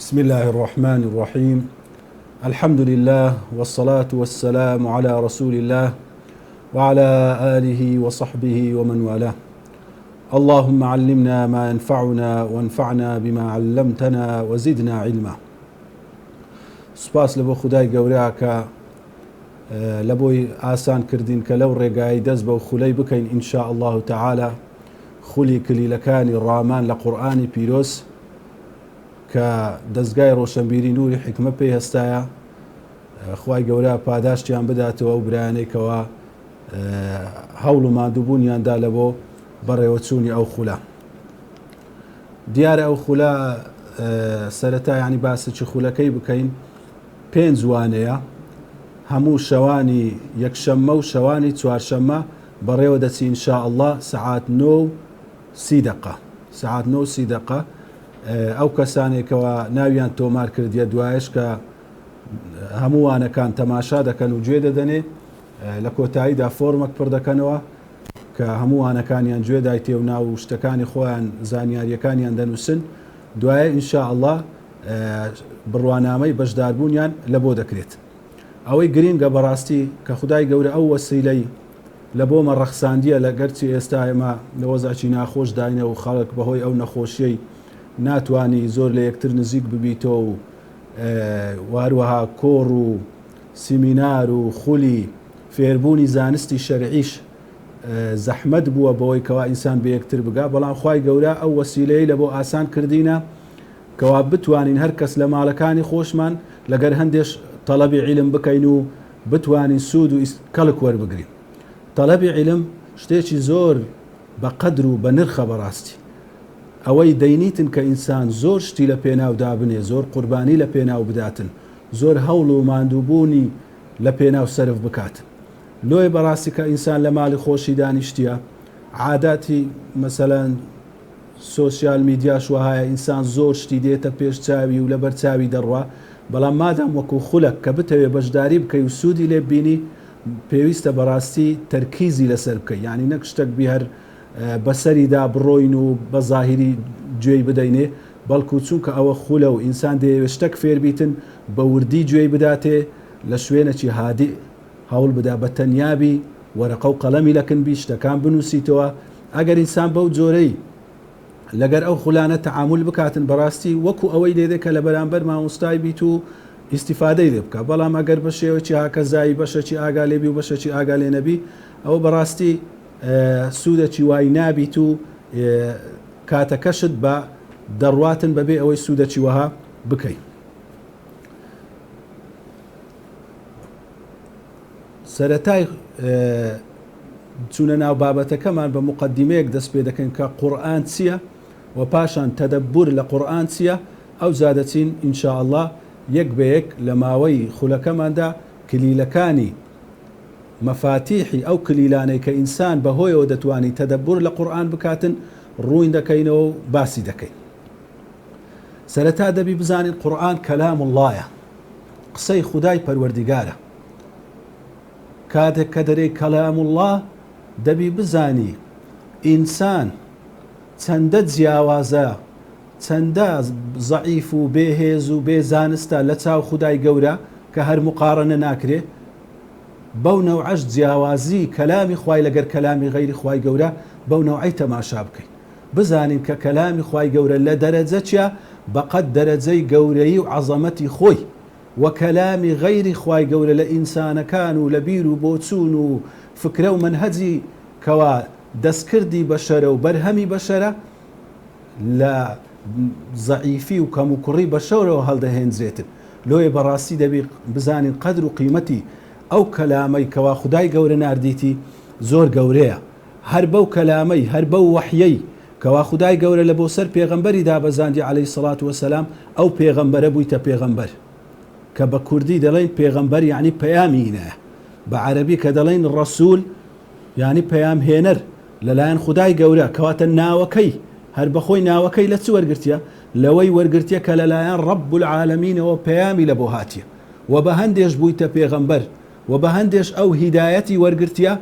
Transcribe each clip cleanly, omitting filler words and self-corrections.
بسم الله الرحمن الرحيم. الحمد لله والصلاة والسلام على رسول الله وعلى آله وصحبه ومن والاه. اللهم علمنا ما ينفعنا وانفعنا بما علمتنا وزدنا علما. سپاس لبو خدای گەورەیە کە لە بۆی ئاسان کردین کە لەو ڕێگای دەست بەو خولەی بکەین ئینشاء الله تعالى خولی کلیلەکانی ڕامان لە قورئانی پیرۆز کە دەستگای ڕۆشنبیری نوری حکمە پێی هەستایە. خوای گەورە پاداشتیان بداتەوە و برایانێکەوە هەوڵ و مادووبوونیاندا لە بۆ بەڕێوەچوونی ئەو خولە. دیارە ئەو خولە سەرەتا یعنی باسێکی خولەکەی بکەین. 5 جوانەیە، هەموو شەوانی یەکشەممە و شەوانی چوارشەممە بەڕێوە دەچی ئینشاء الله سعات 9:30 سعات 9:30 ئەو کەسانێکەوە ناویان تۆمار کردیە دوایش کە هەمووانەکان تەماشا دەکەن و گوێ دەدەنێ لە کۆتاییدا فۆرمەک پڕ دەکەنەوە کە هەمووانەکانیان گوێ دایتێ و ناو شتەکانی خۆیان زانیاریەکانیان دەنووسن. دوایە ئینشاء الله بڕوانامەی بەشداربوونیان لە بۆ دەکرێت. ئەوەی گرینگە بەڕاستی کە خودای گەورە ئەو وەسیلەی لە بۆ مەڕەخساندیە لە گەرچی ئێستا ئێمە لە وەزعی ناخۆش داینە و خەڵک بەهۆی ئەو نەخۆشیەی ناتوانی زۆر لە یەکتر نزیک ببیتەوە و واروەها کۆڕ و سیمینار و خولی فێربوونی زانستی شەرعیش زەحمەت بووە بەوەی کەوا ئینسان بە یەکتر بگا. بەڵام خوای گەورە ئەو وەسیلەی لە بۆ ئاسان کردینە کەوا بتوانین هەر کەس لە ماڵەکانی خۆشمان لەگەر هەندێش تەڵەبی عیلم بکەین و بتوانین سوود و کەڵک وەربگرین. تەڵەبی عیلم شتێکی زۆر بە قەدر و بە نرخە بەڕاستی. ئەوەی دەینیتن کە ئینسان زۆر شتی لە پێناودا بنێ، زۆر قوربانی لە پێناو بداتن، زۆر هەوڵ و ماندووبوونی لە پێناو سەرف بکاتن. لۆی بەڕاستی کە ئینسان لە ماڵی خۆشی دانیشتیە، عاداتی مەسەلەن سۆسیال میدیاش وهایە ئینسان زۆر شتی دێتە پێش چاوی و لە بەر چاوی دەڕوا. بەڵام مادام وەکو خولەک کە بتەوێ بەشداری بکەی و سوودی لێ بینی پێویستە بەڕاستی تەرکیزی لەسەر بکەی، یعنی نەک شتێک بی هەر بەسەریدا بڕۆین و بە زاهیری گوێی بدەینێ، بەڵکو چونکە ئەوە خولە و ئینسان دەیەوێت شتێک فێربیتن بە وردی گوێی بداتێ، لە شوێنێکی هادی هەوڵ بدا بە تەنیابی وەرەقە و قەڵەمی لەکنبی شتەکان بنووسیتەوە. ئەگەر ئینسان بەو جۆرەی لەگەر ئەو خولانە تەعامل بکاتن بەڕاستی وەکو ئەوەی دێدێت کە لە بەرامبەر مامۆستای بیت و ئیسیفادەی لێ بکە. بەڵام ئەگەر بە شێوەیەکی هاکەزایی بەشێکی ئاگا لێبی و بەشێکی ئاگا لێ نەبی، ئەوە بەڕاستی سوودێکی وای نابیت و کاتەکەشت بە دەڕواتن بەبێ ئەوەی سوودێکی وەها بکەیت. سەرەتای چونە ناو بابەتەکەمان بە مقدمەیەک دەست پێ دەکەین کە قورئان چییە و پاشان تەدەبور لە قورئان چییە. ئەو زادەچین ئینشاء الله یەک بە یەک لە ماوەی خولەکەماندا کلیلەکانی مەفاتیحی ئەو کلیلانەی کە ئینسان بەهۆیەوە دەتوانی تەدەبور لە قورئان بکاتن ڕووین دەکەینەوە و باسی دەکەین. سەرەتا دەبی بزانین قورئان کەلام اللهە، قسەی خودای پەروەردیگارە. کاتێک کە دەرێ کەلام الله دەبی بزانی ئینسان چەندە جیاوازە، چەندە زەعیف و بێهێز و بێزانستە لە چاو خودای گەورە کە هەر مقارنە ناکرێ. بەو نەوعەش جیاوازی کەلامی خوای لەگەر کەلامی غەیری خوای گەورە بەو نەوعەی تەماشا بکەین. بزانین کە کەلامی خوای گەورە لە دەرەجە چیە؟ بەقەد دەرەجەی گەورەی و عەزەمەتی خۆی، و کەلامی غەیری خوای گەورە لە ئینسانەکان و لە بیر و بۆچوون و فکرە و منهەجی کەوا دەستکردی بەشەرە و بەرهەمی بەشەرە لە زەعیفی و کەم و کوڕی بەشەرەوە هەڵدەهێنجرێتن. لۆیە بەڕاستی دەبی بزانین قەدر و قیمەتی ئەو کەلامەی کەوا خودای گەورە ناردیتی زۆر گەورەیە. هەر بەو کەلامەی هەر بەو وەحیەی کەوا خودای گەورە لە بۆ سەر پێغەمبەری دابەزاندی عەلەیهی سەڵات وەسەلام، ئەو پێغەمبەرە بوویتە پێغەمبەر کە بە کوردی دەڵێن پێغەمبەر یعنی پەیامینە، بە عەرەبی کە دەڵێن ڕەسوول یعنی پەیام هێنەر لەلایەن خودای گەورە، کەواتە ناوەکەی هەر بەخۆی ناوەکەی لە چ وەرگرتیە؟ لەوەی وەرگرتیە کە لەلایەن ڕەب العالەمینەوە پەیامی لە بۆ هاتیە و بە هەندێش بوویتە پێغەمبەر و بە هەندێش ئەو هیدایەتی وەرگرتیە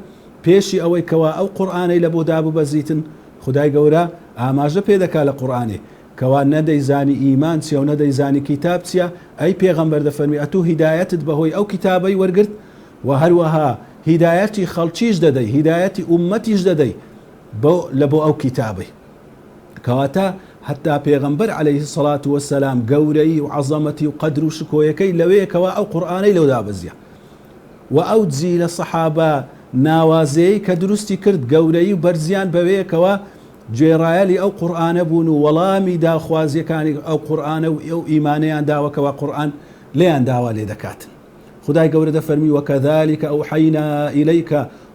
پێشی ئەوەی کەوا ئەو قورئانەی لە بۆ داببەزیتن. خودای گەورە ئاماژە پێ دەکا لە قورئانێ کەوا نەدەیزانی ئیمان چیە و نەدەیزانی کتاب چیە ئەی پێغەمبەر دەفەرمی ئەتوو هیدایەتت بەهۆی ئەو کتابەی وەرگرت و هەروەها هیدایەتی خەڵکیش دەدەی هیدایەتی ئوممەتیش دەدەی لە بۆ ئەو کتابەی کەواتە حتا پێغەمبەر عەلەیهی سەڵات وەسەلام گەورەی و عەزەمەتی و قەدر و شکۆیەکەی لەوەیەکەوە ئەو قورئانەی لەو دابەزیە و ئەو جیلە سەحابە ناوازەیەی کە دروستی کرد گەورەی و بەرزیان بەوەیەکەوە گوێڕایەلی ئەو قورئانە بوون و وەڵامی داخوازیەکانی ئەو قورئانە و ئەو ئیمانەیان داوەکەوە قورئان لێیان داوا لێ دەکاتن خدای گەورە دەفەرمی وكذلك أوحينا إليك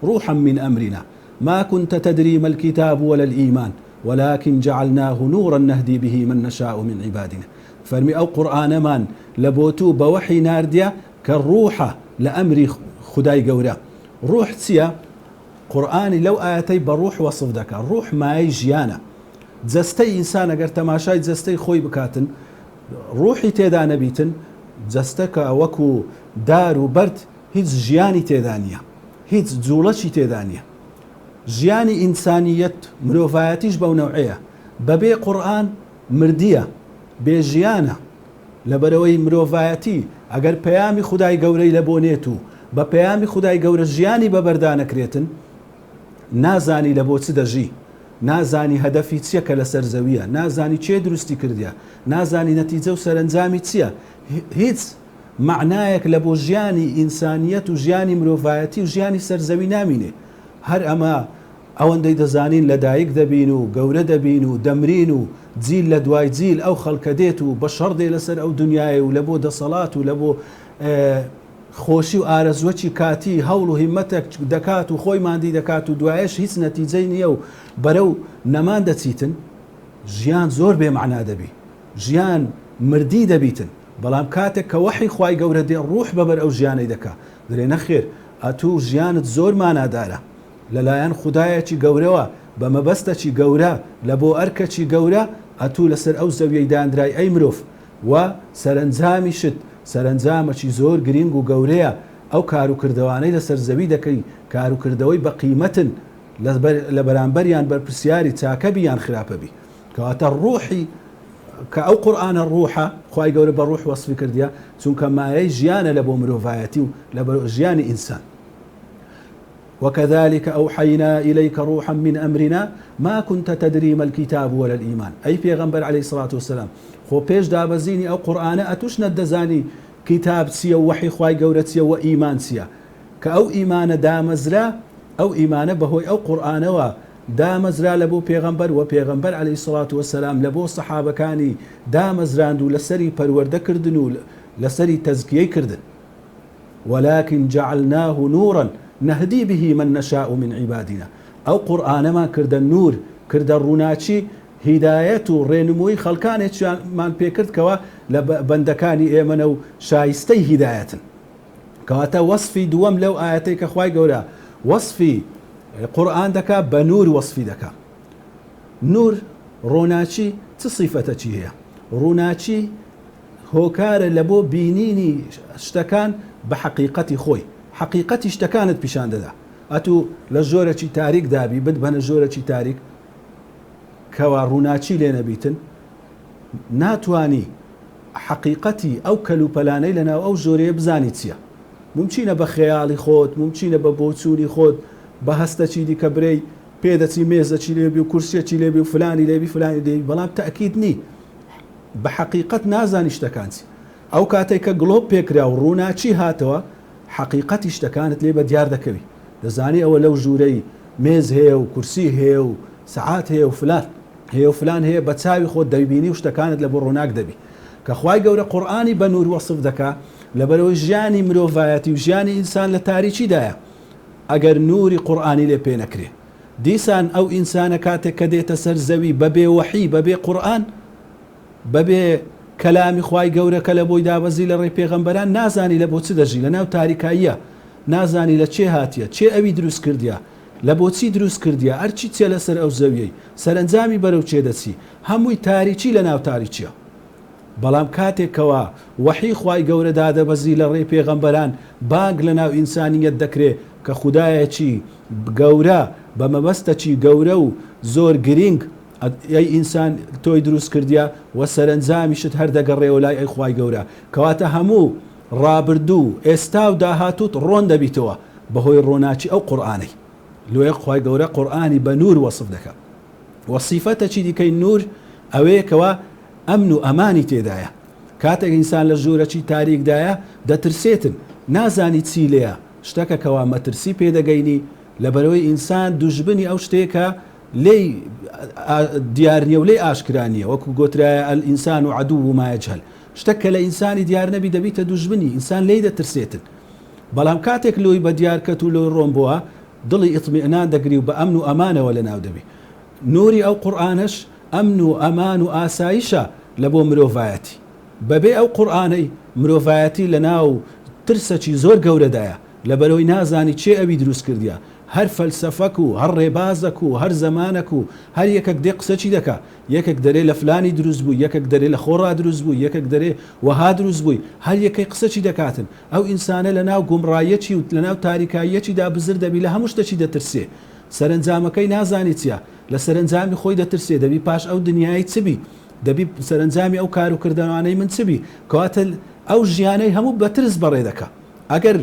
روحا من أمرنا ما كنت تدري ما الكتاب ولا الإيمان ولكن جعلناه نورا نهدي به من نشاء من عبادنا فرمي أو قرآن من لبوتو بوحي نارديا كالروحة لأمر خداي قورا روح تسيا قرآني لو آياتي بروح وصف دك الروح ما يجيانا جستي إنسان أقر تماشاي جستي خوي بكاتن روحي تيدا نبيتن جستك وكو دار وبرد هيت جياني تيدانيا هيت جولشي تيدانيا ژیانی ئینسانیەت مرۆڤایەتیش بەو نەوعەیە بەبێ قورئان مردیە بێژیانە لەبەرەوەی مرۆڤایەتی ئەگەر پەیامی خودای گەورەی لە بۆ نێت و بە پەیامی خودای گەورە ژیانی بەبەردانەکرێتن نازانی لە بۆ چ دەژی نازانی هەدەفی چییە کە لەسەر زەویە نازانی چێ دروستی کردیە نازانی نەتیجە و سەرنجامی چییە هیچ معنایەک لە بۆ ژیانی ئینسانیەت و ژیانی مرۆڤایەتی و ژیانی سەرزەوی نامینێ هەر ئەمە ئەوەندەی دەزانین لە دایک دەبین و گەورە دەبین و دەمرین و جیل لە دوای جیل ئەو خەڵکە دێت و بە شەڕ دێ لەسەر ئەو دنیاە و لە بۆ دەسەڵات و لە بۆ خۆشی و ئارەزوەکی کاتی هەوڵ و هیمەتێک دەکات و خۆی ماندی دەکات و دوایش هیچ نەتیجەی نییە و بەرەو نەمان دەچیتن ژیان زۆر بێمەعنا دەبی ژیان مردی دەبیتن بەڵام کاتێک کە وەحی خوای گەورە دێ ڕوح بەبەر ئەو ژیانەی دەکا دەرێ نەخێر ئەتوو ژیانت زۆر مانادارە لەلایەن خودایەکی گەورەوە بە مەبەستەکی گەورە لە بۆ ئەرکەکی گەورە ئەتوو لەسەر ئەو زەویەی دانرای ئەی مرۆڤ و سەرنجامی شت سەرنجامەکی زۆر گرنگ و گەورەیە ئەو کاروکردەوانەی لەسەر زەوی دەکەی کاروکردەوەی بە قیمەتن لە بەرامبەریان بەرپرسیاری چاکەبییان خراپەبی کەواتە ڕوحی کە ئەو قورئانە ڕوحە خوای گەورە بە ڕوح وەسفی کردیە چونکە مایەی ژیانە لە بۆ مرۆڤایەتی و لە ژیانی ئینسان وكذلك أوحينا إليك روحا من أمرنا ما كنت تدري ما الكتاب ولا الإيمان أي پیغمبر عليه الصلاة والسلام خو پیش دابزيني أو قرآن أتوش ندزاني كتاب سيا وحي خواي قورت سيا وإيمان سيا كأو إيمان دامزرا أو إيمان بهوي أو قرآن و دامزرا لبو پیغمبر و پیغمبر عليه الصلاة والسلام لبو صحابة كاني دامزراندو لسري پرورده كردن و لسري تزكيه كردن ولكن جعلناه نورا نهدي به من نشاء من عبادنا أو قرآن ما كرد النور كرد الروناتشي هداية رينموي خلقانت من بيكرد كوا لبندكاني إيمنو شايستي هداية كواتا وصفي دوام لو آياتيك أخواي قولا وصفي قرآن دكا بنور وصفي دكا نور روناتشي تصيفتك هي روناتشي هوكار لبو بينيني اشتكان بحقيقتي خوي حقيقتي اشتكانت بشان ددا أتو لجورة تاريك دابي بد بنا جورة تاريك كواروناتشي لنا بيتن ناتواني حقيقتي أو كلو بلاني لنا أو جورة بزاني تسيا ممكن بخيالي خود ممكن ببوتسوني خود بهستشي دي كبري بيدتي ميزتي لبي وكرسيتي لبي وفلاني لبي فلاني لبي بلام تأكيد ني بحقيقة نازاني اشتكانتي أو كاتيك قلوب بيكرا وروناتشي هاتوا حقيقتي اشتكانت لي بديار دكوي دزاني أو لو جوري ميز هي وكرسي هي وساعات هي وفلان هي بتساوي خود دبيني واشتكانت لبروناك دبي كخواي قورة قرآني بنور وصف دكا لبرو جاني مروفاياتي وجاني إنسان لتاريخي دايا أجر نوري قرآني لي بينكري ديسان أو إنسان كاتك كديت سرزوي ببي وحي ببي قرآن ببي كلامي خواي قورة كلبوي دابزي لري پیغمبران نازاني لبو چه دجي لناو تاريكايا نازاني لچه هاتيا چه اوي دروس كرديا لبو چي دروس كرديا ارچي چه لسر او زويي سرنجامي برو چه دسي هموي تاريكي لناو تاريكيا بلام كاتي كوا وحي خواي قورة دابزي لري پیغمبران باق لناو انسانيت دكري كخدايا چي قورة بمبستا چي قورة و زور گرينگ ئەی ئینسان تۆی دروست کردیا و سەرنجامیشت هەردەگەڕێەوە لای ئەی خوای گەورە کەواتە هەموو ڕابردوو ئێستا و داهاتوت ڕۆن دەبیتەوە بەهۆی ڕۆناچی ئەو قورئانەی لۆیە خوای گەورە قورئانی بە نور وەصف دەکات وەصیفەتەکی دیکەی نور ئەوەیەکەوە ئەمن و ئەمانی تێدایە کاتێک ئینسان لە ژوورەکی تاریکدایە دەترسێتن نازانی چی لێیە شتەکە کەوا مەترسی پێدەگەینی لەبەرەوەی ئینسان دوژبنی ئەو شتێکە لێی دیارنیە و لێی ئاشکرانیە وەکو گۆترایە ئینسان و عەدوو و ما یەجهەل شتێک کە لە ئینسانی دیار نەبی دەبیتە دوژبنی ئینسان لێی دەترسێتن بەڵام کاتێک لۆی بە دیارکەت و لۆی ڕۆم بووە دڵی ئیطمئنان دەگری و بە ئەمن و ئەمانەوە لەناو دەبی نوری ئەو قورئانەش ئەمن و ئەمان و ئاسایشە لە بۆ مرۆڤایەتی بەبێ ئەو قورئانەی مرۆڤایەتی لەناو ترسەکی زۆر گەورەدایە لەبەرەوەی نازانی چێ ئەوی دروست کردیە هەر فەلسەفەک و هەر ڕێبازەک و هەر زەمانەک و هەر یەکێک دێ قسەچی دەکا یەکێک دەرێ لە فلانی دروست بوو یەکێک دەرێ لە خۆڕا دروست بوو یەکێک دەرێ وەها دروست بووی هەر یەکەی قسەچی دەکاتن ئەو ئینسانە لە ناو گومڕایەکی و لە ناو تاریکاییەکیدا بزر دەبی لە هەموو شتێکی دەترسێ سەرنجامەکەی نازانی چییە لە سەرنجامی خۆی دەترسێ دەبی پاش ئەو دنیای چبی دەبی سەرنجامی ئەو کار و کردوانەی من چبی کەواتە ئەو ژیانەی هەموو بەترس بەڕێ دەکا ئەگەر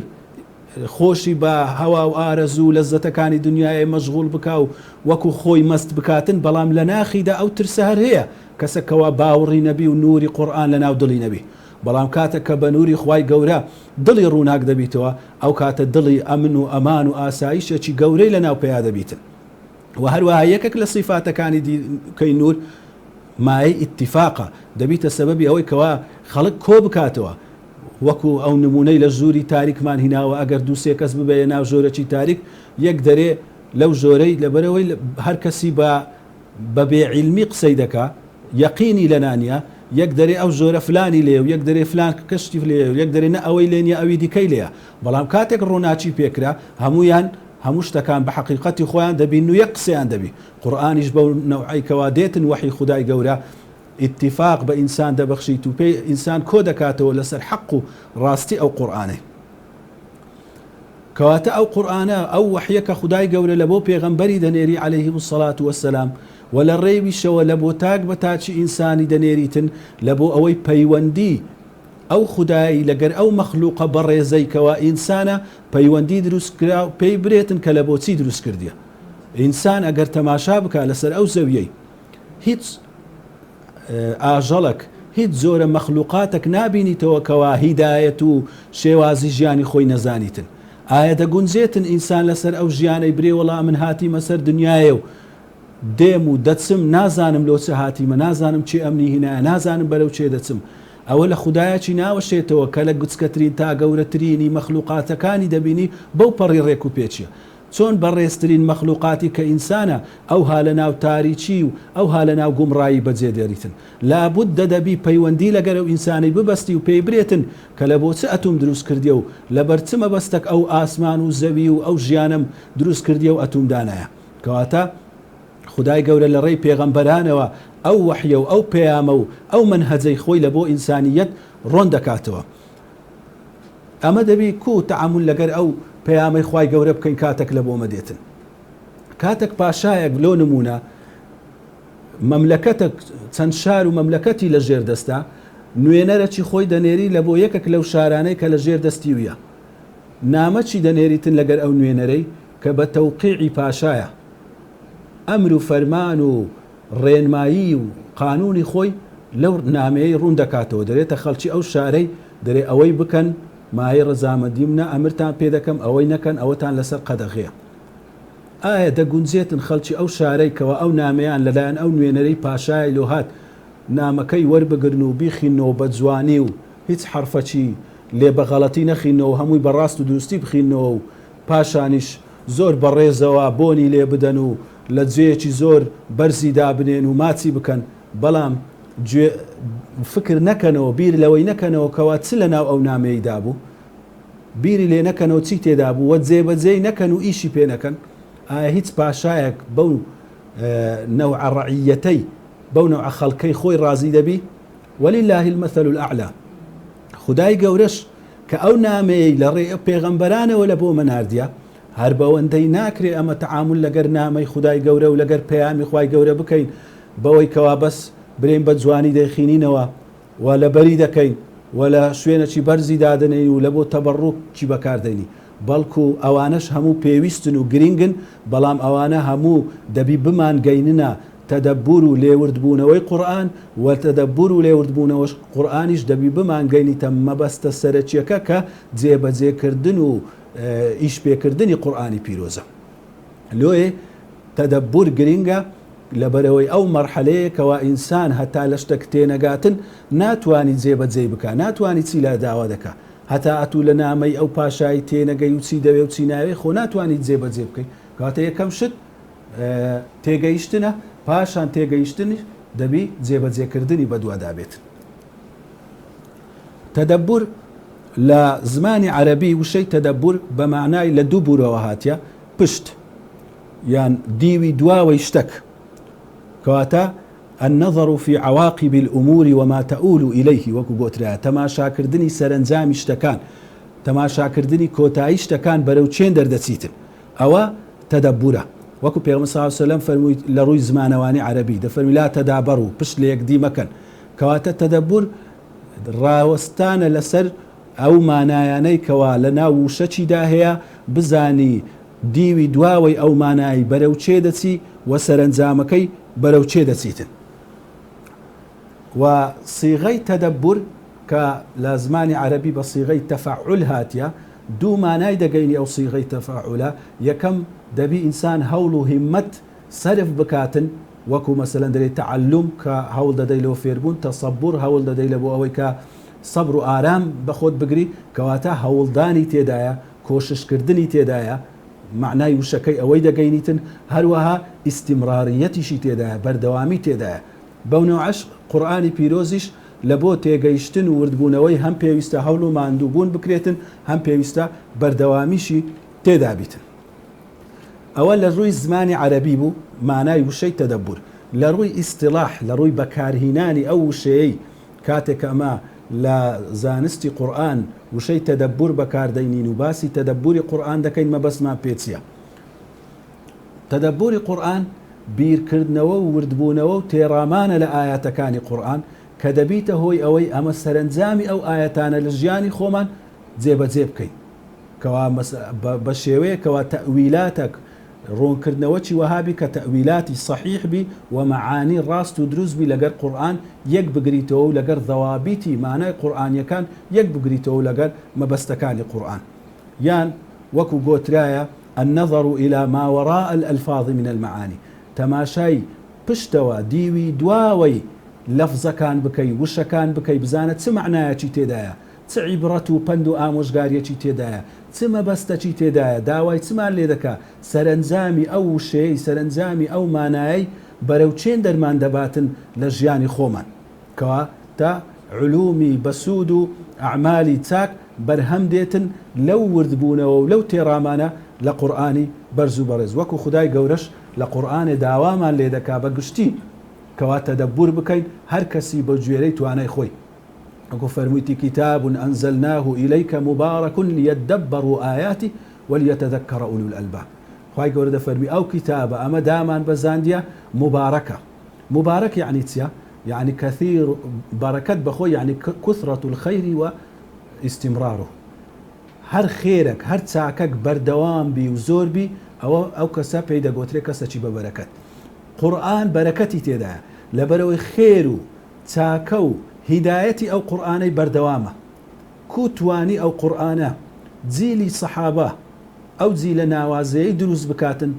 خۆشی بە هەوا و ئارەزوو لەزەتەکانی دنیای مەشغوڵ بکا و وەکو خۆی مەست بکاتن بەڵام لە ناخیدا ئەو ترسە هەر هەیە کەسێکەوە باوەڕی نەبی و نوری قورئان لە ناو دڵی نەبی بەڵام کاتێک کە بە نوری خوای گەورە دڵی ڕووناک دەبیتەوە ئەو کاتە دڵی ئەمن و ئەمان و ئاسایشێکی گەورەی لە ناو پێیا دەبیتن و هەروەها یەکێک لە صیفاتەکانی دیکەی نور مایەی ئیتیفاقە دەبیتە سەبەبی ئەوەی کەوا خەڵک کۆ بکاتەوە وەکو ئەو نمونەی لە ژووری تاریکمان هیناوە ئەگەر دوو سێ کەس ببێ ناو ژۆرەی تاریک یەک دەرێ لەو ژۆرەی لەبەرەوەی هەر کەسی بە بێعیلمی قسەی دەکا یەقینی لە نانیە یەک دەرێ ئەو ژۆرە فلانی لێ و یەک دەرێ فلان کەشتی لێ و یەک دەرێ نە ئەوەی لێنیە ئەوی دیکەی لێە بەڵام کاتێک ڕۆناچی پێکرا هەمویان هەموو شتەکان بە حەقیقەتی خۆیان دەبین و یەک قسەیان دەبی قورئانیش بەو نەوعیکەوا دێتن وحی خودای گەورە اتفاق بە ئینسان دەبەخشیت و پێی ئینسان کۆ دەکاتەوە لەسەر حەق و ڕاستی ئەو قورئانەی کەواتە ئەو قورئانە ئەو وحیە کە خودای گەورە لە بۆ پێغەمبەری دەنێری عەلەیهی السەڵات وەسەلام و لە ڕێویشەوە لە بۆ تاک بە تاچی ئینسانی دەنێریتن لە بۆ ئەوەی پەیوەندی ئەو خودایی لەگەر ئەو مەخلوقە بەڕێزەی کەوا ئینسانە پەیوەندی دروست کرا و پێی برێتن کە لە بۆچی دروست کردیە ئینسان ئەگەر تەماشا بکە لەسەر ئەو زەویەی هیچ ئاژەڵک هیچ زۆرە مەخلوقاتێک نابینیتەوە کەوا هیدایەت و شێوازی ژیانی خۆی نەزانیتن ئایا دەگونجێتن ئینسان لەسەر ئەو ژیانەی برێ وەڵا من هاتیمە سەر دنیایە و دێم و دەچم نازانم لۆ چه هاتیمە نازانم چی ئەمنی هینایە نازانم بەرەو چێ دەچم ئەوە لە خودایەکی ناوەشێتەوە کە لە گوچکەترین تا گەورەترینی مەخلوقاتەکانی دەبینی بەو پەڕی ڕێک و پێچیە چۆن بەڕێزترین مەخلوقاتی کە ئینسانە ئەو ها لە ناو تاریکی و ئەو ها لە ناو گومڕایی بەجێ دێریتن لابد دەدەبی پەیوەندی لەگەر ئەو ئینسانی ببەستی و پێی برێتن کە لە بۆ چ ئەتوم دروست کردیە و لە بەرچمە بەستەک ئەو ئاسمان و زەوی و ئەو ژیانم دروست کردیە و ئەتوم دانایە کەواتە خودای گەورە لە ڕێی پێغەمبەرانەوە ئەو وحیە و ئەو پەیامە و ئەو منهەجەی خۆی لە بۆ ئینسانیەت ڕۆن دەکاتەوە ئەمە دەبی کو تەعامل لەگەر ئەو پەیامەی خوای گەورە بکەین کاتێک لە بۆمە دێتن کاتێک پاشایەک لۆ نمونە مەملەکەتێک چەند شار و مەملەکەتی لە ژێر دەستا نوێنەرەکی خۆی دەنێری لە بۆ یەکێک لەو شارانەی کە لە ژێر دەستی ویە نامەچی دەنێریتن لەگەر ئەو نوێنەرەی کە بە تەوقیعی پاشایە ئەمر و فەرمان و ڕێنمایی و قانونی خۆی لەو نامەیەی ڕوون دەکاتەوە دەرێتە خەڵکی ئەو شارەی دەرێ ئەوەی بکەن مای ڕەزامەندی منە ئەمرتان پێ دەکەم ئەوەی نەکەن ئەوەتان لەسەر قەدەغەیە ئایا دەگونجێتن خەڵکی ئەو شارەی کەوە ئەو نامەیان لەلایەن ئەو نوێنەرەی پاشای لۆهات نامەکەی وەربگرن و بیخینەوە بە جوانی و هیچ حرفەچی لێ بە غەڵەتی نەخینەوە هەمووی بەڕاست و دوستی بخینەوە و پاشانیش زۆر بەڕێزەوە بۆنی لێ بدەن و لە جوێیەکی زۆر بەرزی دابنێن و ماچی بکەن بەڵام فکر نەکەنەوە بیر لەوەی نەکەنەوە کەوا چ لە ناو ئەو نامەیەدا بوو بیری لێ نەکەنەوە چی تێدا بوو وە جێبەجێی نەکەن و ئیشی پێ نەکەن ئایا هیچ پاشایەک بەو نەوعە ڕەعیەتەی بەو نەوعە خەڵکەی خۆی ڕازی دەبی وەلیللاهی المەثەل الأعلا خودای گەورەش کە ئەو نامەیەی لە ڕێ پێغەمبەرانەوە لە بۆ مەناردیە هەر بەوەندەی ناکرێ ئەمە تەعامل لەگەر نامەی خودای گەورە و لەگەر پەیامی خوای گەورە بکەین بەوەی کەوا بەس برێن بە جوانی دەیخینینەوە و لە بەری دەکەین و لە شوێنەی بەرزی دادنین و لە بۆ تەبەڕوکی بەکاردێنی بەڵکو ئەوانەش هەموو پێویستن و گرنگن بەڵام ئەوانە هەموو دەبی بمان گەیننە تەدەبور و لێوردبوونەوەی قورئان و تەدەبور و لێوردبوونەوەش قورئانیش دەبی بمان گەینیتە مەبەستە سەرەکیەکە کە جێبەجێکردن و ئیش پێکردنی قورئانی پیرۆزە. لۆیە تەدەبور گرنگە لەبەرەوەی ئەو مەرحەلەیەکەوە ئینسان هەتا لە شتێک تێنەگاتن ناتوانانی جێبەجێ بکە، ناتوانانی چی لە داوا دەکە، هەتا ئەتوو لە نامەی ئەو پاشایی تێنەگەی و چی دەوێ و چی ناوێ خۆ ناتوانانی جێبەجێ بکەیت. کاتە یەکەم شت تێگەیشتنە، پاشان تێگەیشتنی دەبی جێبەجێکردنی بەدووادا بێت. تەدەبور لە زمانی عەرەبی وشەی تەدەبور بە معنای لە دوو بوورەوە هاتیە، پشت یان دیوی دواوەی شتێک، کەواتە النظر في عواقب الأمور وما تؤول إليه وەکو گوترایە تەماشاکردنی سەرنجامی شتەکان، تەماشاکردنی کۆتایی شتەکان بەرەو چێن دەردەچیتن، ئەوە تەدەبورە. وەکو پێغەمبەر صلی الله علیه و سلم فەرمووی لە ڕووی زمانەوانی عەرەبی دەفەرمی لا تەدابەڕوا پشت لە یەکدی مەکەن، کەواتە تەدەبور ڕاوەستانە لەسەر ئەو مانایانەی کەوا لە ناو وشەچیدا هەیە بزانی دیوی دواوەی ئەو مانایی بەرەو چێ دەچی و سەرنجامەکەی بەرەو چێ دەچیتن. و سیغەی تەدەبور کە لە زمانی عەرەبی بە سیغەی تەفەعول هاتیە، دوو مانای دەگەینی ئەو سیغەی تەفەعولە. یەکەم دەبی ئینسان هەوڵ و هیممەت سەرف بکاتن، وەکو مەسەلەن دەرێت تەعەلوم کە هەوڵ دەدەی لەوە فێربوون، تەسەبور هەوڵ دەدەی لە بۆ ئەوەی کە سەبر و ئارام بەخۆت بگری، کەواتە هەوڵدانی تێدایە، کۆششکردنی تێدایە، معنای وشەکەی ئەوەی دەگەینیتن، هەروەها ئیستیمڕاریەتیشی تێدایە، بەردەوامی تێدایە. بەو نەوعەش قورئانی پیرۆزیش لە بۆ تێگەیشتن و وردبوونەوەی هەم پێویستە هەوڵ و ماندووبوون بکرێتن، هەم پێویستە بەردەوامیشی تێدا بیتن. ئەوە لە ڕووی زمانی عەرەبی بوو مانای وشەی تەدەبور. لە ڕووی ئیستیلاح، لە ڕووی بەکارهینانی ئەو وشەیەی کاتێک ئەمە لە زانستی قورئان وشەی تەدەبور بەکاردەینین و باسی تەدەبوری قورئان دەکەین، مەبەستمان پێچیە. تەدەبوری قورئان بیرکردنەوە و وردبوونەوە و تێڕامانە لە ئاەتەکانی قورئان کە دەبیتە هۆی ئەوەی ئەمە سەرنجامی ئەو ئاەتانە لە ژیانی خۆمان جێبەجێ بکەین، کەوا بە شێوەیەکەوە تەئویلاتێک ڕوونکردنەوەی وەهابی کە تەئویلاتی صحیح بی و مەعانی ڕاست و دروست بی لەگەر قورئان یەک بگریتەوە و لەگەر ضەوابیتی مانای قورئانیەکان یەک بگریتەوە لەگەر مەبەستەکانی قورئان. یان وەکو گۆترایە النظر إلى ما وراء الألفاظ من المعاني، تەماشای پشتەوە دیوی دواوەی لەفزەکان بکەی، وشەکان بکەی، بزانە چ معنایەکی تێدایە، چ عیبرەت و پند و ئامۆژگاریەکی تێدایە، چ مەبەستەکی تێدایە، داوای چمان لێ دەکا، سەرنجامی ئەو وشەیەی، سەرنجامی ئەو مانایەی بەرەو چێن دەرمان دەباتن لە ژیانی خۆمان، کەوا تا علومی بەسوود و ئەعمالی چاک بەرهەم دێتن لەو وردبوونەوە و لەو تێڕامانە لە قورئانی بەرز و بەڕێز. وەکو خودای گەورەش لە قورئانێ داوامان لێ دەکا بە گشتی کەوا تەدەبور بکەین، هەر کەسی بە گوێرەی توانای خۆی. وەکو فەرموویتی کتاب ئەنزەلناه إليك مبارك ليدبروا آياته وليتذكر أولو الألباب. خوای گەورە دەفەرمی ئەو کتابە ئەمە دامان بەزاندیە مبارەکە. مبارەک یعنی چیە؟ یعنی کەثیر بەرەکەت بەخۆی، یعنی کثرة الخير واستمراره. هەر خێرێک، هەر چاکەک بەردەوام بی و زۆر بی، ئەو کەسە پێی دەگوترێ کەسێکی بە بەرەکەت. قورئان بەرەکەتی تێدایە، لەبەرەوەی خێر و چاکە و هیدایەتی ئەو قورئانەی بەردەوامە. کوتوانی ئەو قورئانە جیلی سەحابە ئەو جیلە ناوازەیەی دروست بکاتن،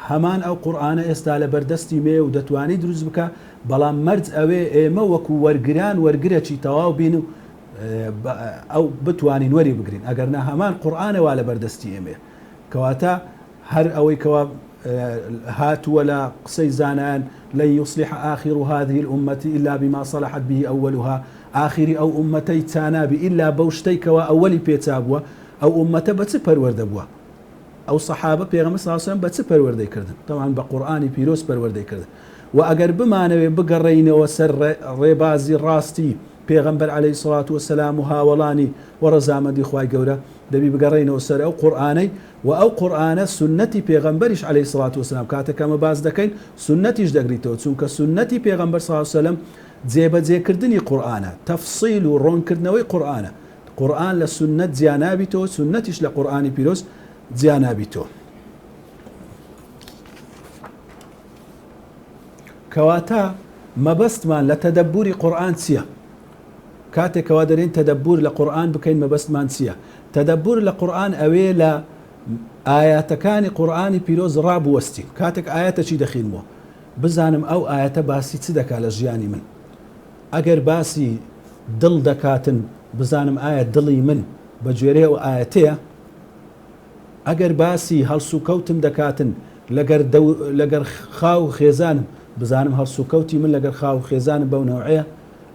هەمان ئەو قورئانە ئێستا لە بەردەستی مێ و دەتوانی دروست بکە، بەڵام مەرج ئەوێ ئێمە وەکو وەرگران وەرگرەکی تەواو بین و ئەو بتوانین وەری بگرین، ئەگەرنا هەمان قورئانەوە لە بەردەستی ئێمێ. کەواتە هەر ئەوەی کەوا هاتووە لە قسەی زانایان لن يصلح آخر هذه الأمة إلا بما صلحت به أولها، آخری ئەو ئومەتەی چانابی ئیلا بەو شتەی کەوا ئەوەلی پێچابووە، ئەو ئومەتە بە چ پەروەردە بووە؟ ئەو سەحابە پێغەمبەر صلی الله علیه و سلم بە چ پەروەردەی کردن؟ طبعاً بە قورئانی پیرۆز پەروەردەی کردن. و ئەگەر بمانەوێ بگەڕێینەوە سەر ڕێبازی ڕاستی پێغەمبەر عەلەیهی سڵات وەسەلام و هاوڵانی وەڕەزامەندی خوای گەورە دەبی بگەڕێینەوە سەر ئەو قورئانەی و ئەو قورئانە سونەتی پێغەمبەریش عەلەیهی سڵات وەسەلام کاتێک ئەمە باس دەکەین سونەتیش دەگریتەوە چونکە سونەتی پێغەمبەر صلی الله عەلەیهی وسەلەم جێبەجێکردنی قورئانە تەفسیل و ڕوونکردنەوەی قورئانە قورئان لە سونەت جیا نابیتەوە سونەتیش لە قورئانی پیرۆز جیا نابیتەوە کەواتە مەبەستمان لە تەدەبوری قورئان چییە؟ کاتێکەوە دەرێن تەدەبور لە قورئان بکەین مەبەستمان چییە؟ تەدەبور لە قورئان ئەوێ لە ئاياتەکانی قورئانی پیرۆز ڕابوەستین کاتێک ئاەتەچی دەخینەوە بزانم ئەو ئاەتە باسی چ دەکات لە ژیانی من ئەگەر باسی دڵ دەکاتن بزانم ئایا دڵی من بە گوێرەی ئەو ئاەتەیە ئەگەر باسی هەڵسوکەوتم دەکاتن لەگەر خاو خێزانم بزانم هەڵسوکەوتی من لەگەر خاو خێزانم بەو نەوعەیە